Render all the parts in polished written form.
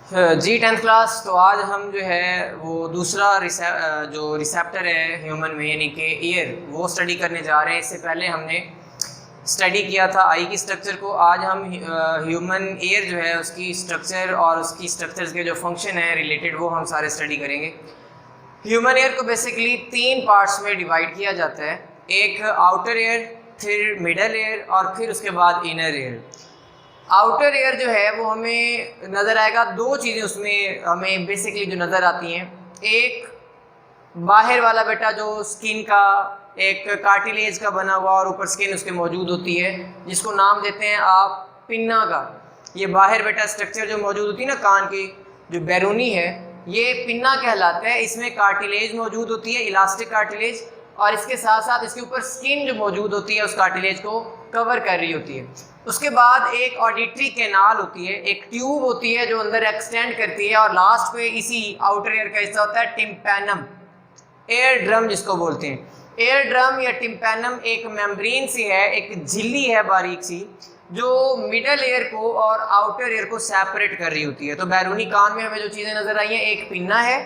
जी 10th class. तो आज हम जो है वो दूसरा जो रिसेप्टर है ह्यूमन में यानी कि ईयर वो स्टडी करने जा रहे हैं। इससे पहले हमने स्टडी किया था आई की स्ट्रक्चर को। आज हम ह्यूमन ईयर जो है उसकी स्ट्रक्चर और उसकी स्ट्रक्चर्स के जो फंक्शन है रिलेटेड वो हम सारे स्टडी करेंगे। ह्यूमन ईयर को बेसिकली 3 पार्ट्स में डिवाइड किया जाता है, एक आउटर ईयर, फिर मिडल ईयर और फिर उसके बाद इनर ईयर। आउटर एयर जो है वो हमें नज़र आएगा, 2 चीज़ें उसमें हमें बेसिकली जो नज़र आती हैं। एक बाहर वाला बेटा जो स्किन का एक कार्टिलेज का बना हुआ और ऊपर स्किन उसके मौजूद होती है, जिसको नाम देते हैं आप पिन्ना का। ये बाहर बेटा स्ट्रक्चर जो मौजूद होती है ना कान की, जो बैरूनी है, ये पिन्ना कहलाता है। इसमें कार्टिलेज मौजूद होती है, इलास्टिक कार्टिलेज, और इसके साथ साथ इसके ऊपर स्किन जो मौजूद होती है उस कार्टिलेज को कवर कर रही होती है। उसके बाद एक ऑडिटरी कैनाल होती है, एक ट्यूब होती है जो अंदर एक्सटेंड करती है, और लास्ट पे इसी आउटर एयर का हिस्सा होता है टिम्पैनम, एयर ड्रम जिसको बोलते हैं। एयर ड्रम या टिम्पैनम एक मेम्ब्रेन सी है, एक झिल्ली है बारीक सी, जो मिडल एयर को और आउटर एयर को सेपरेट कर रही होती है। तो बैरूनी कान में हमें जो चीज़ें नज़र आई हैं, एक पिन्ना है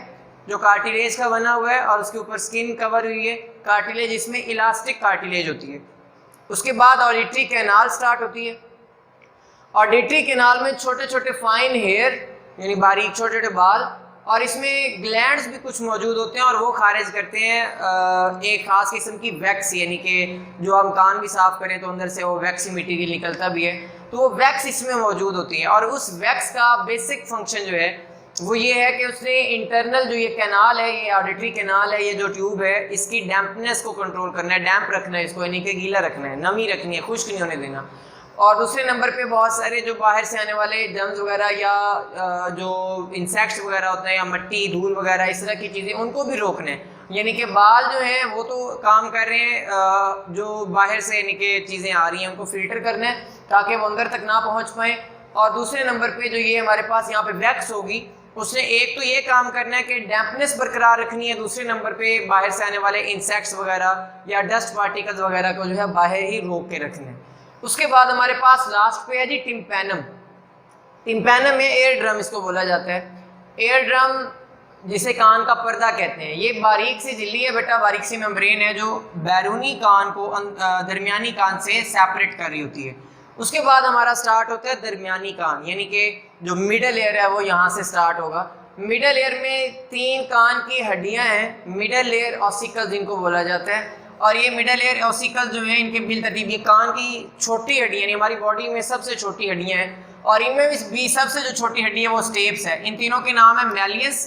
जो कार्टिलेज का बना हुआ है और उसके ऊपर स्किन कवर हुई है, कार्टिलेज इसमें इलास्टिक कार्टिलेज होती है। उसके बाद ऑडिटरी कैनाल स्टार्ट होती है। ऑडिटरी कैनाल में छोटे छोटे फाइन हेयर यानी बारीक छोटे छोटे बाल, और इसमें ग्लैंड्स भी कुछ मौजूद होते हैं और वो खारिज करते हैं एक खास किस्म की वैक्स, यानी कि जो हम कान भी साफ करें तो अंदर से वो वैक्सी मटीरियल निकलता भी है, तो वो वैक्स इसमें मौजूद होती है। और उस वैक्स का बेसिक फंक्शन जो है वो ये है कि उसने इंटरनल जो ये कैनाल है, ये ऑडिटरी कैनाल है, ये जो ट्यूब है, इसकी डैम्पनेस को कंट्रोल करना है, डैम्प रखना है इसको, यानी कि गीला रखना है, नमी रखनी है, खुश्क नहीं होने देना। और दूसरे नंबर पे बहुत सारे जो बाहर से आने वाले जर्म्स वगैरह या जो इंसेक्ट्स वगैरह होते हैं या मिट्टी धूल वगैरह इस तरह की चीज़ें, उनको भी रोकना है। यानी कि बाल जो हैं वो तो काम कर रहे हैं, जो बाहर से यानी कि चीज़ें आ रही हैं उनको फिल्टर करना है ताकि वो अंदर तक ना पहुँच पाएँ। और दूसरे नंबर पर जो ये हमारे पास यहाँ पर वैक्स होगी, उसने एक तो ये काम करना है कि डैम्पनेस बरकरार रखनी है, दूसरे नंबर पे बाहर से आने वाले इंसेक्ट्स वगैरह या डस्ट पार्टिकल्स वगैरह को जो है बाहर ही रोक के रखना है। उसके बाद हमारे पास लास्ट पे है जी टिम्पैनम। टिम्पैनम में एयर ड्रम इसको बोला जाता है। एयर ड्रम जिसे कान का पर्दा कहते हैं, ये बारीक सी झिल्ली है बेटा, बारीक सी मेम्ब्रेन है जो बैरूनी कान को दरमियानी कान से सेपरेट कर रही होती है। उसके बाद हमारा स्टार्ट होता है दरमियानी कान, यानी कि जो मिडल एयर है वो यहाँ से स्टार्ट होगा। मिडल एयर में 3 कान की हड्डियाँ हैं, मिडल एयर ऑसिकल जिनको बोला जाता है। और ये मिडल एयर ऑसिकल जो है इनके बिल तरतीब ये कान की छोटी हड्डियाँ, यानी हमारी बॉडी में सबसे छोटी हड्डियाँ हैं, और इनमें भी सबसे जो छोटी हड्डी है वो स्टेप्स है। इन तीनों के नाम है मैलियस,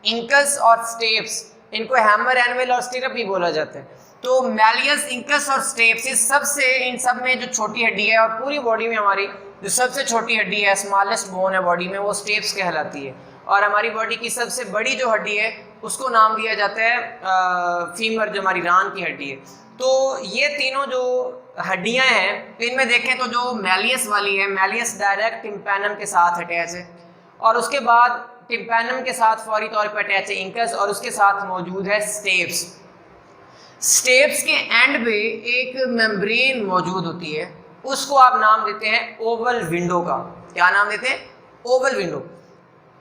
इंकस और स्टेप्स। इनको हैमर, एनविल और स्टिरअप भी बोला जाता है। तो मैलियस, इंकस और स्टेप्स, इस सबसे इन सब में जो छोटी हड्डी है, और पूरी बॉडी में हमारी जो सबसे छोटी हड्डी है, स्मॉलेस्ट बोन है बॉडी में, वो स्टेप्स कहलाती है। और हमारी बॉडी की सबसे बड़ी जो हड्डी है उसको नाम दिया जाता है फीमर, जो हमारी रान की हड्डी है। तो ये तीनों जो हड्डियां हैं इनमें देखें तो जो मैलियस वाली है, मैलियस डायरेक्ट टिम्पैनम के साथ अटैच है, और उसके बाद टिम्पैनम के साथ फौरी तौर पर अटैच है इंकस, और उसके साथ मौजूद है स्टेप्स। स्टेप्स के एंड पे एक मेम्ब्रेन मौजूद होती है, उसको आप नाम देते हैं ओवल विंडो का। क्या नाम देते हैं? Oval window.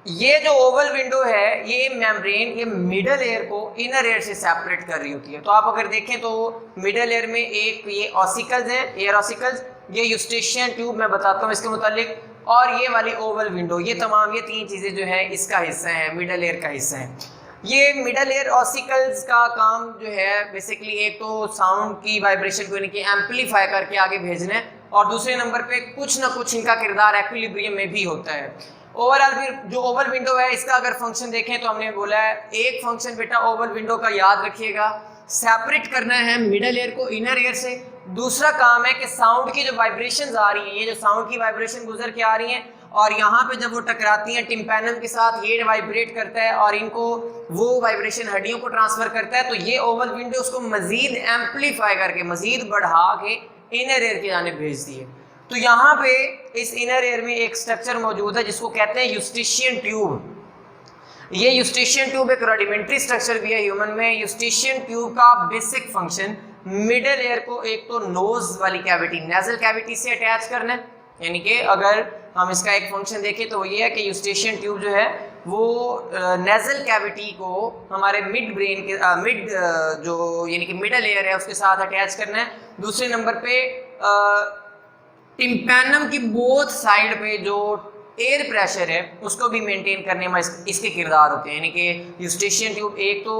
ये जो ओवल विंडो है, ये मेम्ब्रेन ये मिडल एयर को इनर एयर से सेपरेट कर रही होती है। तो आप अगर देखें तो मिडल एयर में एक ये ऑसिकल्स हैं, एयर ऑसिकल्स, ये यूस्टेशियन ट्यूब मैं बताता हूँ इसके मुतालिक, और ये वाली ओवल विंडो, ये तमाम ये 3 चीज़ें जो है इसका हिस्सा है, मिडल एयर का हिस्सा है। ये मिडल एयर ऑसिकल्स का काम जो है बेसिकली एक तो साउंड की वाइब्रेशन को यानी कि एम्पलीफाई करके आगे भेजना है, और दूसरे नंबर पे कुछ ना कुछ इनका किरदार एक्विलिब्रियम में भी होता है। ओवरऑल फिर जो ओवल विंडो है इसका अगर फंक्शन देखें तो हमने बोला है एक फंक्शन बेटा ओवल विंडो का याद रखिएगा, सेपरेट करना है मिडल एयर को इनर एयर से। दूसरा काम है कि साउंड की जो वाइब्रेशंस आ रही हैं, ये जो साउंड की वाइब्रेशन गुजर के आ रही हैं और यहाँ पे जब वो टकराती हैं टिम्पैनम के साथ, ये वाइब्रेट करता है और इनको वो वाइब्रेशन हड्डियों को ट्रांसफर करता है, तो ये ओवल विंडो उसको मजीद एम्पलीफाई करके, मजीद बढ़ा के इनर एयर की जानिब भेज दी है। तो यहाँ पे इस इनर एयर में एक स्ट्रक्चर मौजूद है जिसको कहते हैं यूस्टेशियन ट्यूब। ये यूस्टेशियन ट्यूब एक रुडिमेंट्री स्ट्रक्चर भी है ह्यूमन में। यूस्टेशियन ट्यूब का बेसिक फंक्शन मिडल एयर को एक तो नोज वाली कैविटी, नेजल कैविटी से अटैच करना है, यानी कि अगर हम इसका एक फंक्शन देखें तो ये है कि यूस्टेशियन ट्यूब जो है वो नेजल कैविटी को हमारे मिड ब्रेन के जो यानी कि मिडल एयर है उसके साथ अटैच करना है। दूसरे नंबर पे टिम्पैनम की बोथ साइड पे जो एयर प्रेशर है उसको भी मेंटेन करने में इसके किरदार होते हैं, यानी कि यूस्टेशियन ट्यूब एक तो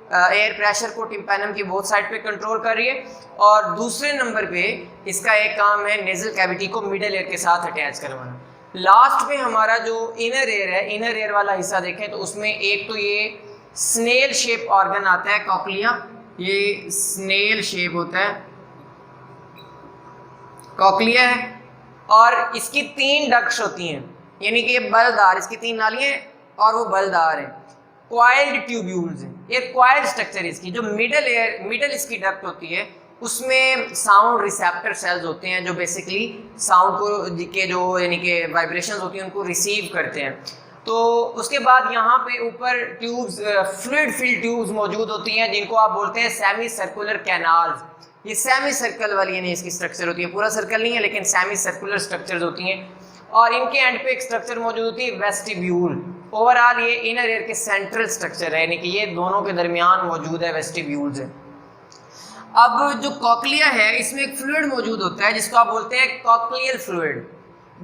एयर प्रेशर को टिम्पैनम की बोथ साइड पे कंट्रोल कर रही है और दूसरे नंबर पे इसका एक काम है नेजल कैविटी को मिडल एयर के साथ अटैच करवाना। लास्ट में हमारा जो इनर एयर है, इनर एयर वाला हिस्सा देखें तो उसमें एक तो ये स्नेल शेप ऑर्गन आता है कॉक्लिया, ये स्नेल शेप होता है, कॉक्लिया है और इसकी 3 डक्ट्स होती हैं, यानी कि ये बलदार, इसकी 3 नालियां हैं और वो बलदार हैं, क्वाइल्ड ट्यूब्यूल्स हैं, ये क्वाइल्ड स्ट्रक्चर इसकी। जो मिडल इसकी डक्ट होती है उसमें साउंड रिसेप्टर सेल्स होते हैं जो बेसिकली साउंड को के जो यानी कि वाइब्रेशंस होती हैं उनको रिसीव करते हैं। तो उसके बाद यहाँ पे ऊपर ट्यूब्स, फ्लूइड फिल्ड ट्यूब्स मौजूद होती हैं जिनको आप बोलते हैं सेमी सर्कुलर कैनाल्स। ये सेमी सर्कल वाली यानी इसकी स्ट्रक्चर होती है, पूरा सर्कल नहीं है लेकिन सेमी सर्कुलर स्ट्रक्चर्स होती हैं और इनके एंड पे एक स्ट्रक्चर मौजूद होती है वेस्टिब्यूल। ओवरऑल ये इनर एयर के सेंट्रल स्ट्रक्चर है, यानी कि ये दोनों के दरमियान मौजूद है, वेस्टिब्यूल्स है। अब जो कॉक्लिया है इसमें एक फ्लूइड मौजूद होता है जिसको आप बोलते हैं कॉक्लियल फ्लूइड।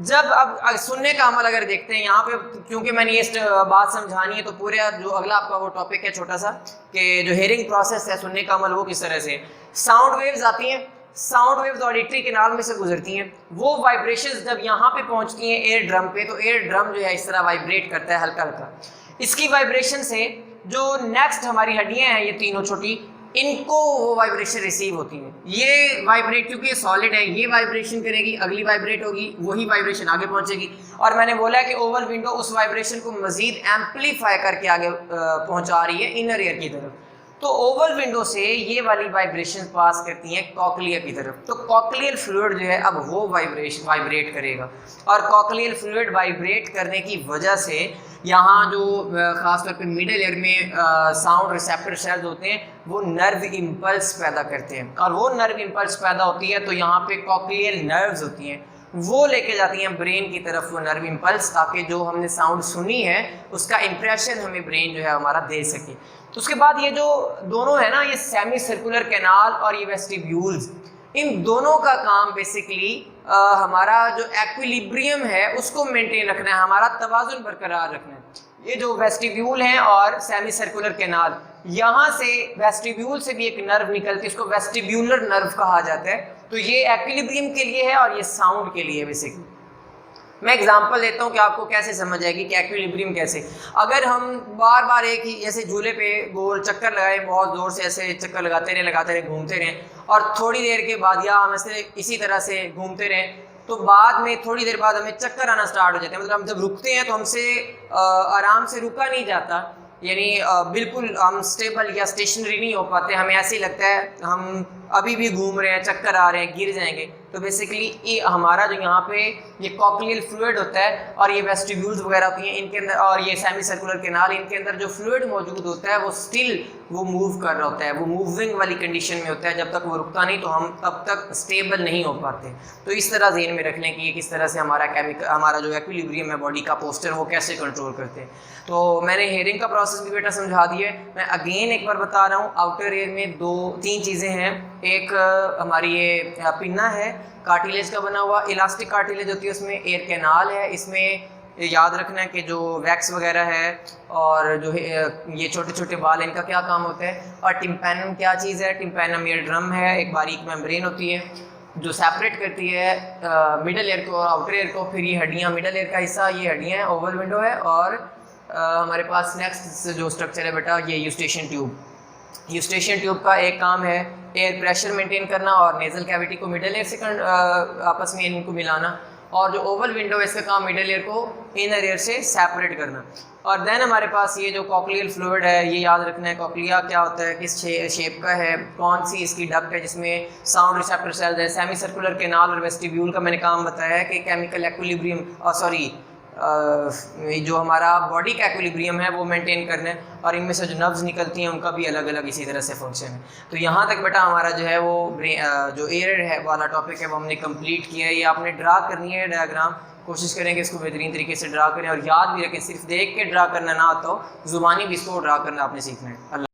जब अब सुनने का अमल अगर देखते हैं यहाँ पे, क्योंकि मैंने ये बात समझानी है तो पूरे जो अगला आपका वो टॉपिक है छोटा सा कि जो हेयरिंग प्रोसेस है, सुनने का अमल वो किस तरह से, साउंड वेव्स आती हैं, साउंड वेव्स ऑडिटरी कैनाल में से गुजरती हैं, वो वाइब्रेशंस जब यहाँ पे पहुँचती हैं एयर ड्रम पे तो एयर ड्रम जो है इस तरह वाइब्रेट करता है हल्का हल्का। इसकी वाइब्रेशन से जो नेक्स्ट हमारी हड्डियाँ हैं ये तीनों छोटी, इनको वो वाइब्रेशन रिसीव होती है। ये वाइब्रेट, क्योंकि ये सॉलिड है, ये वाइब्रेशन करेगी, अगली वाइब्रेट होगी, वही वाइब्रेशन आगे पहुंचेगी और मैंने बोला कि ओवल विंडो उस वाइब्रेशन को मजीद एम्पलीफाई करके आगे पहुंचा रही है इनर एयर की तरफ। तो ओवल विंडो से ये वाली वाइब्रेशन पास करती हैं कॉक्लिया की तरफ, तो कॉक्लियल फ्लूइड जो है अब वो वाइब्रेट करेगा और कॉक्लियल फ्लूइड वाइब्रेट करने की वजह से यहाँ जो ख़ासतौर पे मिडल एयर में साउंड रिसेप्टर सेल्स होते हैं वो नर्व इम्पल्स पैदा करते हैं और वो नर्व इम्पल्स पैदा होती है तो यहाँ पे कॉक्लियल नर्व्स होती हैं, वो लेके जाती हैं ब्रेन की तरफ वो नर्व इम्पल्स, ताकि जो हमने साउंड सुनी है उसका इंप्रेशन हमें ब्रेन जो है हमारा दे सके। तो उसके बाद ये जो दोनों है ना, ये सेमी सर्कुलर कैनाल और ये वेस्टिब्यूल्स, इन दोनों का काम बेसिकली हमारा जो एक्विलिब्रियम है उसको मेंटेन रखना है, हमारा तवाज़ुन बरकरार रखना है। ये जो वेस्टिब्यूल हैं और सेमी सर्कुलर कैनाल, यहाँ से वेस्टिब्यूल से भी एक नर्व निकलती है, इसको वेस्टिब्यूलर नर्व कहा जाता है। तो ये एक्विलिब्रियम के लिए है और ये साउंड के लिए बेसिकली। मैं एग्जांपल देता हूँ कि आपको कैसे समझ आएगी कि एक्विलिब्रियम कैसे। अगर हम बार बार एक ही ऐसे झूले पे गोल चक्कर लगाएं, बहुत ज़ोर से ऐसे चक्कर लगाते रहें घूमते रहें और थोड़ी देर के बाद या हम ऐसे इसी तरह से घूमते रहें तो बाद में थोड़ी देर बाद हमें चक्कर आना स्टार्ट हो जाते हैं। मतलब हम जब रुकते हैं तो हमसे आराम से रुका नहीं जाता, यानी बिल्कुल हम स्टेबल या स्टेशनरी नहीं हो पाते, हमें ऐसे ही लगता है हम अभी भी घूम रहे हैं, चक्कर आ रहे हैं, गिर जाएंगे। तो बेसिकली ये हमारा जो यहाँ पे ये कॉक्लियल फ्लूइड होता है और ये वेस्टिब्यूल्स वगैरह होती हैं इनके अंदर और ये सेमी सर्कुलर कैनाल, इनके अंदर जो फ्लूइड मौजूद होता है वो स्टिल वो मूव कर रहा होता है, वो मूविंग वाली कंडीशन में होता है। जब तक वो रुकता नहीं तो हम तब तक स्टेबल नहीं हो पाते। तो इस तरह ज़हन में रख लें कि ये किस तरह से हमारा जो एक्विलिब्रियम है बॉडी का पोस्चर वो कैसे कंट्रोल करते हैं। तो मैंने हेयरिंग का प्रोसेस भी बेटा समझा दिया है। मैं अगेन एक बार बता रहा हूँ, आउटर एयर में 2-3 चीज़ें हैं। एक हमारी ये पिन्ना है कार्टिलेज का बना हुआ, इलास्टिक कार्टिलेज होती है, उसमें एयर कैनाल है। इसमें याद रखना है कि जो वैक्स वगैरह है और जो ये छोटे छोटे बाल इनका क्या काम होता है। और टिम्पैनम क्या चीज़ है, टिम्पैनम एयर ड्रम है, एक बारीक मेम्ब्रेन होती है जो सेपरेट करती है मिडल एयर को और आउटर एयर को। फिर ये हड्डियाँ, मिडल एयर का हिस्सा ये हड्डियाँ हैं, ओवल विंडो है। और हमारे पास नेक्स्ट जो स्ट्रक्चर है बेटा ये यूस्टेशियन ट्यूब। यूस्टेशियन ट्यूब का एक काम है एयर प्रेशर मेंटेन करना और नेजल कैविटी को मिडल एयर से आपस में इनको मिलाना। और जो ओवल विंडो है इसका काम मिडल एयर को इनर एयर से सेपरेट करना। और देन हमारे पास ये जो कॉक्लियल फ्लूइड है, ये याद रखना है कॉक्लिया क्या होता है, किस शेप का है, कौन सी इसकी डक्ट है जिसमें साउंड रिसेप्टर सेल्स है। सेमी सर्कुलर कैनाल और वेस्टिब्यूल का मैंने काम बताया है कि केमिकल एक्विलिब्रियम जो हमारा बॉडी का एक्विलिब्रियम है वो मेंटेन करना है। और इनमें से जो नर्व्स निकलती हैं उनका भी अलग अलग इसी तरह से फंक्शन है। तो यहाँ तक बेटा हमारा जो है वो जो एयर है वाला टॉपिक है वो हमने कंप्लीट किया है। ये आपने ड्रा करनी है डायग्राम कोशिश करें कि इसको बेहतरीन तरीके से ड्रा करें और याद भी रखें, सिर्फ देख के ड्रा करना ना तो ज़ुबानी भी इसको ड्रा करना आपने सीखना है। अल्लाह